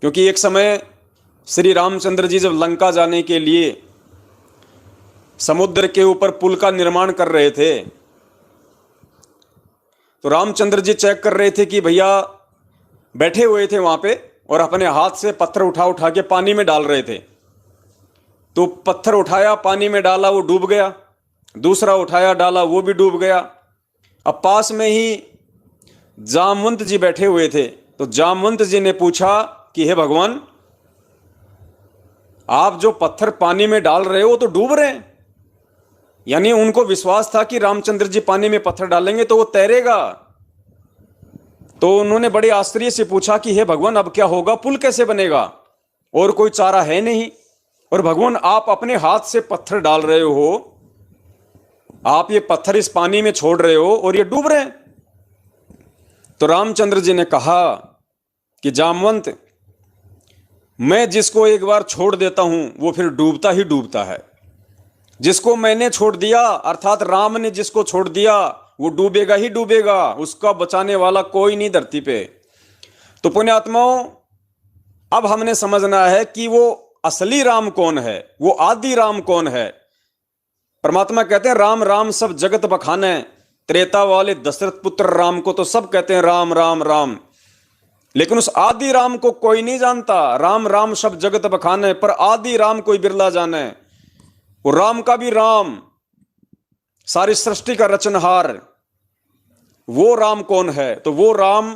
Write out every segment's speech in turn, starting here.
क्योंकि एक समय श्री रामचंद्र जी जब लंका जाने के लिए समुद्र के ऊपर पुल का निर्माण कर रहे थे, तो रामचंद्र जी चेक कर रहे थे कि भैया बैठे हुए थे वहां पे और अपने हाथ से पत्थर उठा उठा के पानी में डाल रहे थे। तो पत्थर उठाया, पानी में डाला, वो डूब गया। दूसरा उठाया, डाला, वो भी डूब गया। अब पास में ही जामवंत जी बैठे हुए थे। तो जामवंत जी ने पूछा कि हे भगवान, आप जो पत्थर पानी में डाल रहे हो तो डूब रहे हैं। यानी उनको विश्वास था कि रामचंद्र जी पानी में पत्थर डालेंगे तो वो तैरेगा। तो उन्होंने बड़े आश्चर्य से पूछा कि हे भगवान, अब क्या होगा, पुल कैसे बनेगा, और कोई चारा है नहीं, और भगवान आप अपने हाथ से पत्थर डाल रहे हो, आप ये पत्थर इस पानी में छोड़ रहे हो और ये डूब रहे हैं। तो रामचंद्र जी ने कहा कि जामवंत, मैं जिसको एक बार छोड़ देता हूं वो फिर डूबता ही डूबता है। जिसको मैंने छोड़ दिया, अर्थात राम ने जिसको छोड़ दिया, वो डूबेगा ही डूबेगा, उसका बचाने वाला कोई नहीं धरती पे। तो पुण्यात्माओं, अब हमने समझना है कि वो असली राम कौन है, वो आदि राम कौन है। परमात्मा कहते हैं राम राम सब जगत बखाने, त्रेता वाले दशरथ पुत्र राम को तो सब कहते हैं राम राम राम, लेकिन उस आदि राम को कोई नहीं जानता। राम राम सब जगत बखाने, पर आदि राम कोई बिरला जाने। वो राम का भी राम, सारी सृष्टि का रचनहार, वो राम कौन है? तो वो राम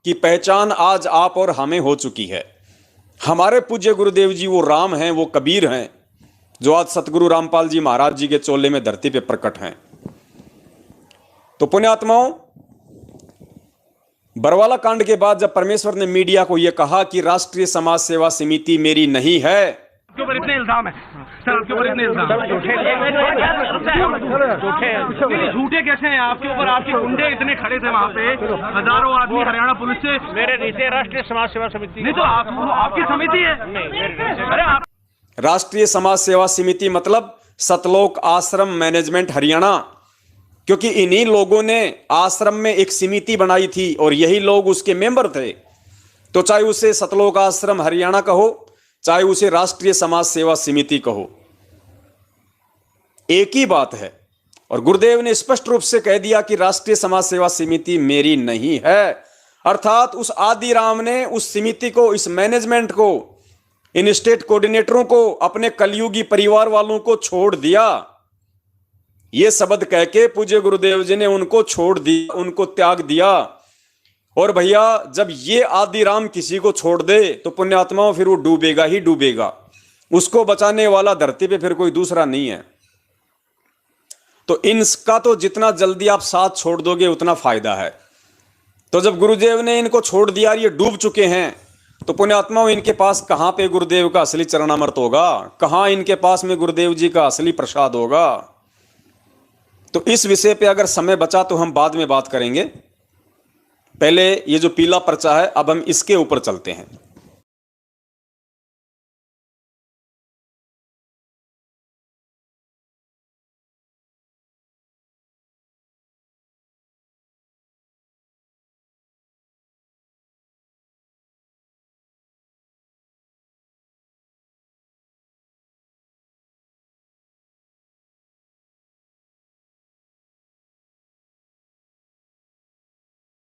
की पहचान आज आप और हमें हो चुकी है। हमारे पूज्य गुरुदेव जी वो राम हैं, वो कबीर हैं, जो आज सतगुरु रामपाल जी महाराज जी के चोले में धरती पे प्रकट हैं। तो पुण्यात्माओं, बरवाला कांड के बाद जब परमेश्वर ने मीडिया को यह कहा कि राष्ट्रीय समाज सेवा समिति मेरी नहीं है, आपके ऊपर इतने इल्जाम है सर, आपके ऊपर इतने इल्जाम झूठे कैसे हैं आपके ऊपर? आपके गुंडे इतने खड़े थे वहाँ पे, हजारों आदमी हरियाणा पुलिस से। मेरे नीचे राष्ट्रीय समाज सेवा समिति नहीं, तो आपकी समिति है। अरे आप राष्ट्रीय समाज सेवा समिति मतलब सतलोक आश्रम मैनेजमेंट हरियाणा, क्योंकि इन्हीं लोगों ने आश्रम में एक समिति बनाई थी और यही लोग उसके मेंबर थे। तो चाहे उसे सतलोक आश्रम हरियाणा कहो, चाहे उसे राष्ट्रीय समाज सेवा समिति कहो, एक ही बात है। और गुरुदेव ने स्पष्ट रूप से कह दिया कि राष्ट्रीय समाज सेवा समिति मेरी नहीं है। अर्थात उस आदि राम ने उस समिति को, इस मैनेजमेंट को, इन स्टेट कोऑर्डिनेटरों को, अपने कलयुगी परिवार वालों को छोड़ दिया। ये शब्द कह के पूज्य गुरुदेव जी ने उनको छोड़ दिया, उनको त्याग दिया। और भैया, जब ये आदि राम किसी को छोड़ दे तो पुण्यात्माओं फिर वो डूबेगा ही डूबेगा, उसको बचाने वाला धरती पे फिर कोई दूसरा नहीं है। तो इनका तो जितना जल्दी आप साथ छोड़ दोगे उतना फायदा है। तो जब गुरुदेव ने इनको छोड़ दिया, ये डूब चुके हैं, तो पुण्यात्माओं इनके पास कहां पे गुरुदेव का असली चरणामृत होगा, कहां इनके पास में गुरुदेव जी का असली प्रसाद होगा। तो इस विषय पे अगर समय बचा तो हम बाद में बात करेंगे। पहले ये जो पीला पर्चा है, अब हम इसके ऊपर चलते हैं।